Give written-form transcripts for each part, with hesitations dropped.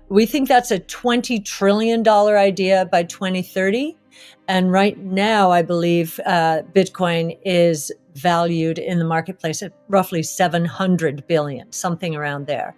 We think that's a $20 trillion idea by 2030. And right now, I believe Bitcoin is valued in the marketplace at roughly 700 billion, something around there.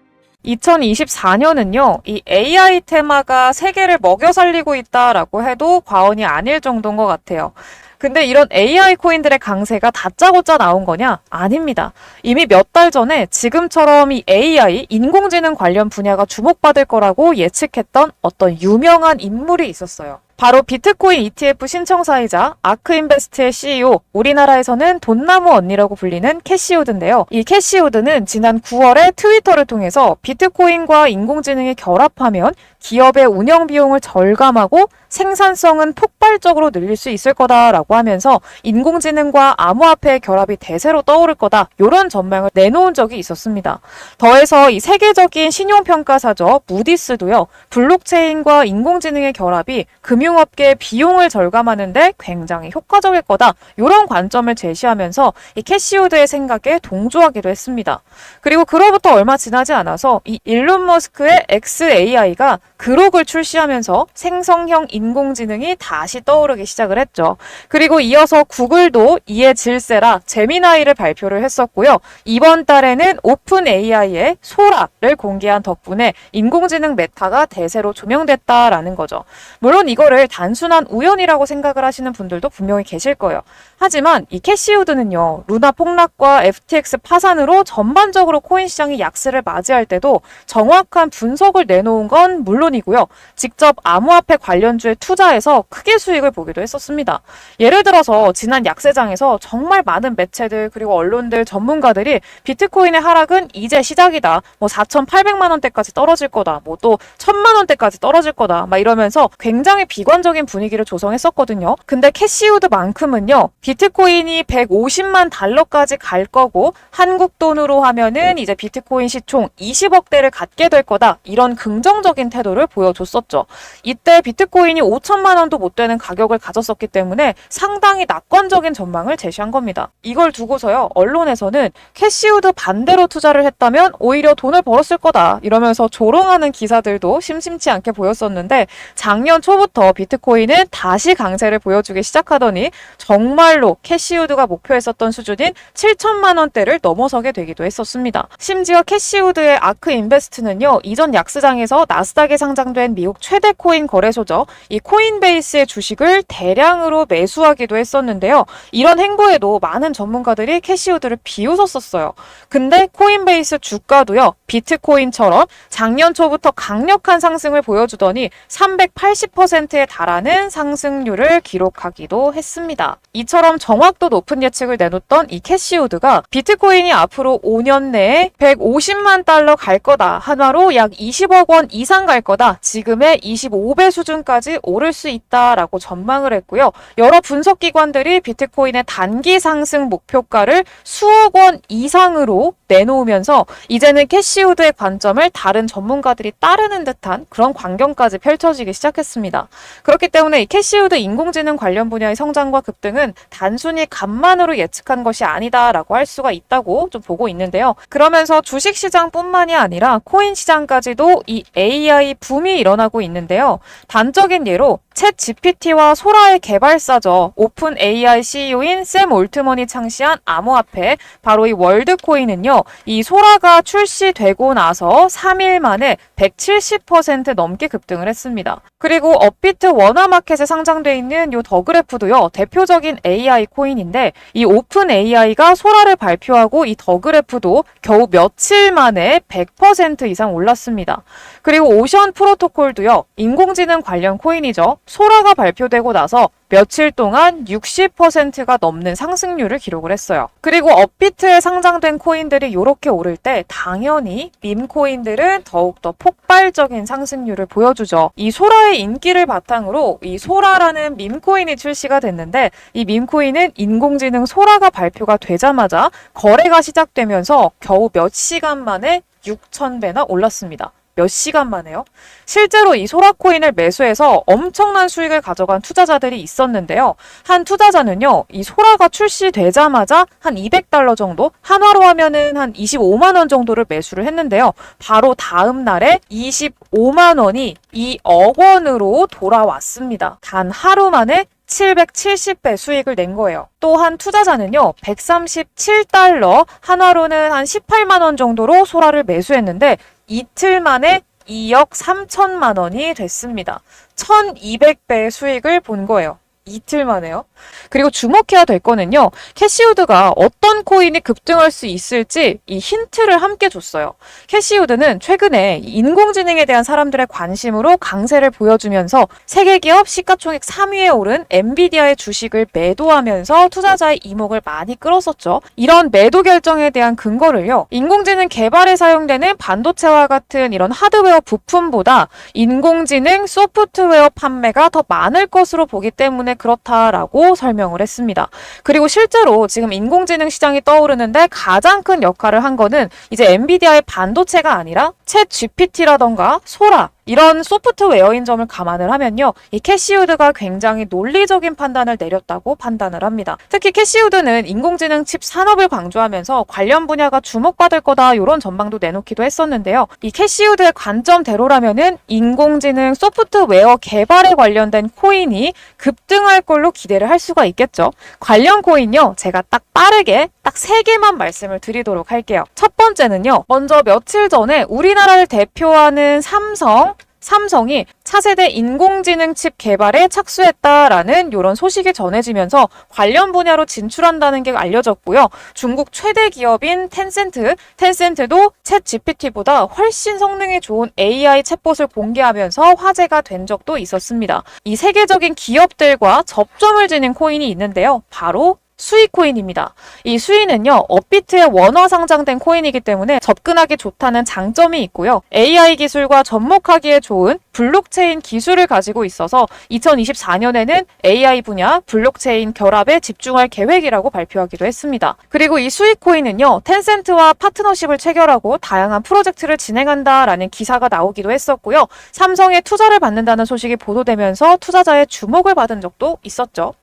2024년은요, 이 AI 테마가 세계를 먹여 살리고 있다라고 해도 과언이 아닐 정도인 것 같아요. 근데 이런 AI 코인들의 강세가 다짜고짜 나온 거냐? 아닙니다. 이미 몇 달 전에 지금처럼 이 AI, 인공지능 관련 분야가 주목받을 거라고 예측했던 어떤 유명한 인물이 있었어요. 바로 비트코인 ETF 신청사이자 아크인베스트의 CEO, 우리나라에서는 돈나무 언니라고 불리는 캐시 우드인데요. 이 캐시 우드는 지난 9월에 트위터를 통해서 비트코인과 인공지능이 결합하면 기업의 운영 비용을 절감하고 생산성은 폭발적으로 늘릴 수 있을 거다라고 하면서 인공지능과 암호화폐의 결합이 대세로 떠오를 거다, 이런 전망을 내놓은 적이 있었습니다. 더해서 이 세계적인 신용평가사죠, 무디스도요, 블록체인과 인공지능의 결합이 금융업계의 비용을 절감하는데 굉장히 효과적일 거다, 이런 관점을 제시하면서 이 캐시 우드의 생각에 동조하기도 했습니다. 그리고 그로부터 얼마 지나지 않아서 이 일론 머스크의 XAI가 그록을 출시하면서 생성형 인공지능이 다시 떠오르기 시작을 했죠. 그리고 이어서 구글도 이에 질세라 제미나이를 발표를 했었고요. 이번 달에는 오픈 AI의 소라를 공개한 덕분에 인공지능 메타가 대세로 조명됐다라는 거죠. 물론 이거를 단순한 우연이라고 생각을 하시는 분들도 분명히 계실 거예요. 하지만 이 캐시 우드는요, 루나 폭락과 FTX 파산으로 전반적으로 코인 시장이 약세를 맞이할 때도 정확한 분석을 내놓은 건 물론이고요. 직접 암호화폐 관련주에 투자해서 크게 수익을 보기도 했었습니다. 예를 들어서 지난 약세장에서 정말 많은 매체들 그리고 언론들, 전문가들이 비트코인의 하락은 이제 시작이다, 뭐 4,800만 원대까지 떨어질 거다, 뭐 또 1,000만 원대까지 떨어질 거다, 막 이러면서 굉장히 비관적인 분위기를 조성했었거든요. 근데 캐시 우드만큼은요, 비트코인이 150만 달러까지 갈 거고 한국 돈으로 하면은 이제 비트코인 시총 20억대를 갖게 될 거다, 이런 긍정적인 태도를 보여줬었죠. 이때 비트코인이 5천만 원도 못 되는 가격을 가졌었기 때문에 상당히 낙관적인 전망을 제시한 겁니다. 이걸 두고서요, 언론에서는 캐시 우드 반대로 투자를 했다면 오히려 돈을 벌었을 거다, 이러면서 조롱하는 기사들도 심심치 않게 보였었는데, 작년 초부터 비트코인은 다시 강세를 보여주기 시작하더니 정말로 캐시 우드가 목표했었던 수준인 7천만 원대를 넘어서게 되기도 했었습니다. 심지어 캐시 우드의 아크 인베스트는요, 이전 약세장에서 나스닥에 상장된 미국 최대 코인 거래소죠, 이 코인베이스의 주식을 대량으로 매수하기도 했었는데요. 이런 행보에도 많은 전문가들이 캐시 우드를 비웃었었어요. 근데 코인베이스 주가도요, 비트코인처럼 작년 초부터 강력한 상승을 보여주더니 380%에 달하는 상승률을 기록하기도 했습니다. 이처럼 정확도 높은 예측을 내놓던 이 캐시 우드가 비트코인이 앞으로 5년 내에 150만 달러 갈 거다, 한화로 약 20억 원 이상 갈 거다, 지금의 25배 수준까지 오를 수 있다라고 전망을 했고요. 여러 분석기관들이 비트코인의 단기 상승 목표가를 수억 원 이상으로 내놓으면서 이제는 캐시 우드의 관점을 다른 전문가들이 따르는 듯한 그런 광경까지 펼쳐지기 시작했습니다. 그렇기 때문에 이 캐시 우드 인공지능 관련 분야의 성장과 급등은 단순히 간만으로 예측한 것이 아니다라고 할 수가 있다고 좀 보고 있는데요. 그러면서 주식시장뿐만이 아니라 코인 시장까지도 이 AI 붐이 일어나고 있는데요. 단적인 예로 챗 GPT와 소라의 개발사죠, 오픈 AI CEO인 샘 올트먼이 창시한 암호화폐, 바로 이 월드코인은요, 이 소라가 출시되고 나서 3일 만에 170% 넘게 급등을 했습니다. 그리고 업비트 원화마켓에 상장돼 있는 이 더그래프도요, 대표적인 AI 코인인데, 이 오픈 AI가 소라를 발표하고 이 더그래프도 겨우 며칠 만에 100% 이상 올랐습니다. 그리고 오션 프로토콜도요, 인공지능 관련 코인이죠, 소라가 발표되고 나서 며칠 동안 60%가 넘는 상승률을 기록을 했어요. 그리고 업비트에 상장된 코인들이 이렇게 오를 때 당연히 밈코인들은 더욱더 폭발적인 상승률을 보여주죠. 이 소라의 인기를 바탕으로 이 소라라는 밈코인이 출시가 됐는데, 이 밈코인은 인공지능 소라가 발표가 되자마자 거래가 시작되면서 겨우 몇 시간 만에 6,000배나 올랐습니다. 몇 시간 만에요. 실제로 이 소라코인을 매수해서 엄청난 수익을 가져간 투자자들이 있었는데요. 한 투자자는요, 이 소라가 출시되자마자 한 $200 정도, 한화로 하면은 한 25만 원 정도를 매수를 했는데요. 바로 다음 날에 25만 원이 2억 원으로 돌아왔습니다. 단 하루 만에 770배 수익을 낸 거예요. 또한 투자자는요, 137달러, 한화로는 한 18만 원 정도로 소라를 매수했는데 이틀 만에 2억 3천만 원이 됐습니다. 1200배의 수익을 본 거예요. 이틀 만에요. 그리고 주목해야 될 거는요, 캐시우드가 어떤 코인이 급등할 수 있을지 이 힌트를 함께 줬어요. 캐시우드는 최근에 인공지능에 대한 사람들의 관심으로 강세를 보여주면서 세계 기업 시가총액 3위에 오른 엔비디아의 주식을 매도하면서 투자자의 이목을 많이 끌었었죠. 이런 매도 결정에 대한 근거를요, 인공지능 개발에 사용되는 반도체와 같은 이런 하드웨어 부품보다 인공지능 소프트웨어 판매가 더 많을 것으로 보기 때문에 그렇다라고 설명을 했습니다. 그리고 실제로 지금 인공지능 시장이 떠오르는데 가장 큰 역할을 한 거는 이제 엔비디아의 반도체가 아니라 챗 GPT라던가 소라, 이런 소프트웨어인 점을 감안을 하면요, 이 캐시우드가 굉장히 논리적인 판단을 내렸다고 판단을 합니다. 특히 캐시우드는 인공지능 칩 산업을 강조하면서 관련 분야가 주목받을 거다 이런 전망도 내놓기도 했었는데요. 이 캐시우드의 관점대로라면은 인공지능 소프트웨어 개발에 관련된 코인이 급등할 걸로 기대를 할 수가 있겠죠. 관련 코인요, 제가 딱 빠르게 딱 3개만 말씀을 드리도록 할게요. 첫 번째는요, 먼저 며칠 전에 우리나라를 대표하는 삼성이 차세대 인공지능 칩 개발에 착수했다라는 이런 소식이 전해지면서 관련 분야로 진출한다는 게 알려졌고요. 중국 최대 기업인 텐센트도 챗 GPT보다 훨씬 성능이 좋은 AI 챗봇을 공개하면서 화제가 된 적도 있었습니다. 이 세계적인 기업들과 접점을 지닌 코인이 있는데요. 바로 수익코인입니다. 이 수익은요, 업비트에 원화 상장된 코인이기 때문에 접근하기 좋다는 장점이 있고요. AI 기술과 접목하기에 좋은 블록체인 기술을 가지고 있어서 2024년에는 AI 분야 블록체인 결합에 집중할 계획이라고 발표하기도 했습니다. 그리고 이 수익코인은요, 텐센트와 파트너십을 체결하고 다양한 프로젝트를 진행한다라는 기사가 나오기도 했었고요. 삼성의 투자를 받는다는 소식이 보도되면서 투자자의 주목을 받은 적도 있었죠.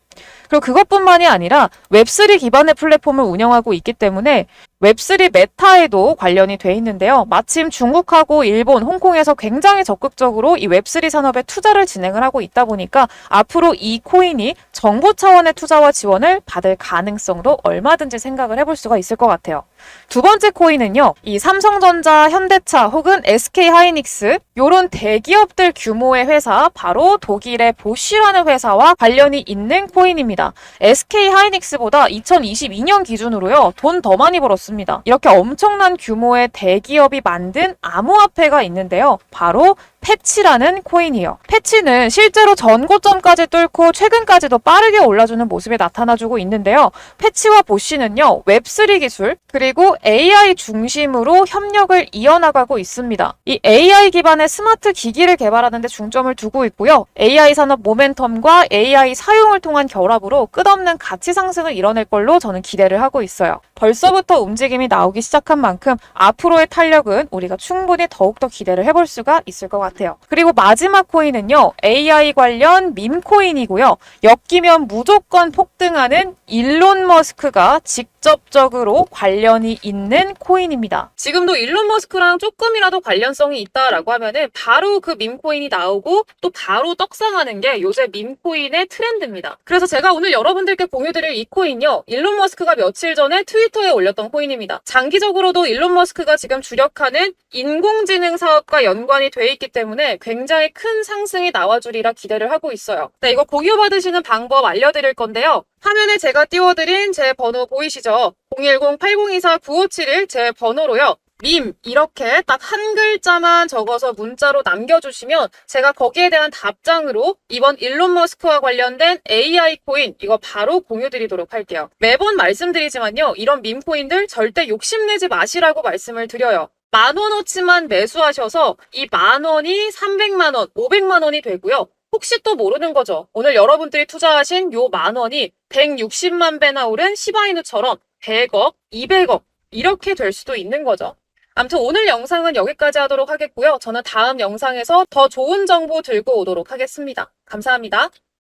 그리고 그것뿐만이 아니라 웹3 기반의 플랫폼을 운영하고 있기 때문에 웹3 메타에도 관련이 돼 있는데요. 마침 중국하고 일본, 홍콩에서 굉장히 적극적으로 이 웹3 산업에 투자를 진행을 하고 있다 보니까 앞으로 이 코인이 정부 차원의 투자와 지원을 받을 가능성도 얼마든지 생각을 해볼 수가 있을 것 같아요. 두 번째 코인은요, 이 삼성전자, 현대차 혹은 SK하이닉스 요런 대기업들 규모의 회사, 바로 독일의 보쉬라는 회사와 관련이 있는 코인입니다. SK하이닉스보다 2022년 기준으로요, 돈 더 많이 벌었습니다. 이렇게 엄청난 규모의 대기업이 만든 암호화폐가 있는데요. 바로 패치라는 코인이에요. 패치는 실제로 전고점까지 뚫고 최근까지도 빠르게 올라주는 모습이 나타나주고 있는데요. 패치와 보쉬는요, 웹3 기술 그리고 AI 중심으로 협력을 이어나가고 있습니다. 이 AI 기반의 스마트 기기를 개발하는 데 중점을 두고 있고요. AI 산업 모멘텀과 AI 사용을 통한 결합으로 끝없는 가치 상승을 이뤄낼 걸로 저는 기대를 하고 있어요. 벌써부터 움직임이 나오기 시작한 만큼 앞으로의 탄력은 우리가 충분히 더욱더 기대를 해볼 수가 있을 것 같아요. 그리고 마지막 코인은요, AI 관련 밈코인이고요. 엮이면 무조건 폭등하는 일론 머스크가 직접적으로 관련이 있는 코인입니다. 지금도 일론 머스크랑 조금이라도 관련성이 있다라고 하면은 바로 그 밈코인이 나오고 또 바로 떡상하는 게 요새 밈코인의 트렌드입니다. 그래서 제가 오늘 여러분들께 공유드릴 이 코인요, 일론 머스크가 며칠 전에 트위터에 올렸던 코인입니다. 장기적으로도 일론 머스크가 지금 주력하는 인공지능 사업과 연관이 돼 있기 때문에 굉장히 큰 상승이 나와주리라 기대를 하고 있어요. 네, 이거 공유받으시는 방법 알려드릴 건데요. 화면에 제가 띄워드린 제 번호 보이시죠? 010-8024-9571 제 번호로요. 밈 이렇게 딱 한 글자만 적어서 문자로 남겨주시면 제가 거기에 대한 답장으로 이번 일론 머스크와 관련된 AI 코인 이거 바로 공유드리도록 할게요. 매번 말씀드리지만요, 이런 밈 코인들 절대 욕심내지 마시라고 말씀을 드려요. 10,000원어치만 매수하셔서 이 10,000원이 300만원, 500만원이 되고요. 혹시 또 모르는 거죠. 오늘 여러분들이 투자하신 요 10,000원이 160만 배나 오른 시바이누처럼 100억, 200억 이렇게 될 수도 있는 거죠. 아무튼 오늘 영상은 여기까지 하도록 하겠고요. 저는 다음 영상에서 더 좋은 정보 들고 오도록 하겠습니다. 감사합니다.